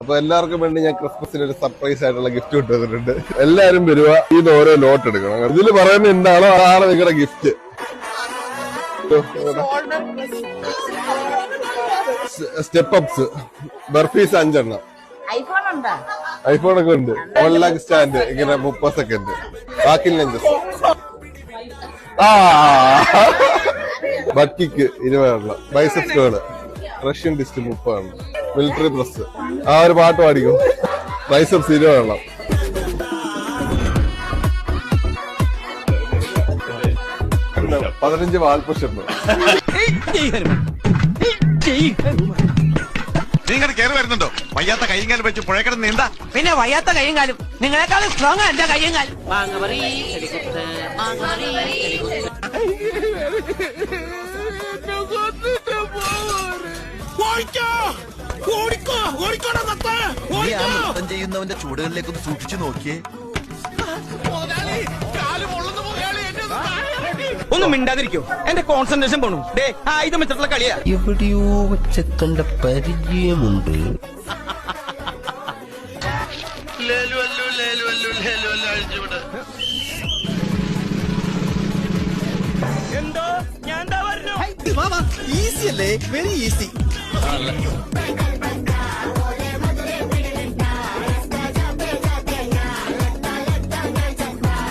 അപ്പൊ എല്ലാവർക്കും വേണ്ടി ഞാൻ ക്രിസ്മസിന് ഒരു സർപ്രൈസ് ആയിട്ടുള്ള ഗിഫ്റ്റ് കൊണ്ടുവന്നിട്ടുണ്ട്. എല്ലാരും വരുക, ഇത് ഓരോ ലോട്ട് എടുക്കണം. ഇതിൽ പറയുന്നത് എന്താണോ അതാണ് നിങ്ങളുടെ ഗിഫ്റ്റ്. സ്റ്റെപ്പ് അപ്സ് ബർഫീസ് 5 എണ്ണം. ഐഫോൺ ഒക്കെ ഉണ്ട്. 1 ലാഖ് സ്റ്റാൻഡ് ഇങ്ങനെ 30 സെക്കൻഡ്. ബാക്കി ലെഞ്ചസ്. ബക്കിക്ക് 20 എണ്ണം. ബൈസെപ്സ് കേള്. റഷ്യൻ ഡിസ്റ്റ് 30 എണ്ണം. Military press. ആ ഒരു പാട്ട് പാടിക്കും. ബൈസെപ്സ് 20 എണ്ണം. പിന്നെ 15 വാൾ പുഷപ്പ്. നിങ്ങൾ കയറി വരുന്നുണ്ടോ? വയ്യാത്ത കൈയും കാലും വെച്ച് പുഴക്കിടന്ന് നീന്താ. പിന്നെ വയ്യാത്ത കൈയും കാലും നിങ്ങളെക്കാളും സ്ട്രോങ് എന്റെ കൈയും കാലും. ചെയ്യുന്നവന്റെ ചൂടുകളിലേക്കൊന്ന് സൂക്ഷിച്ചു നോക്കിയേ. ഒന്നും മിണ്ടാതിരിക്കോ, എന്റെ കോൺസെൻട്രേഷൻ പോണു. ആയുധം വെച്ചിട്ടുള്ള കളിയാ. എവിടെയോ വെച്ചക്കണ്ട പരിചയമുണ്ട്. എന്തോ ഞാൻ പറഞ്ഞു. ഈസി അല്ലേ? Very easy.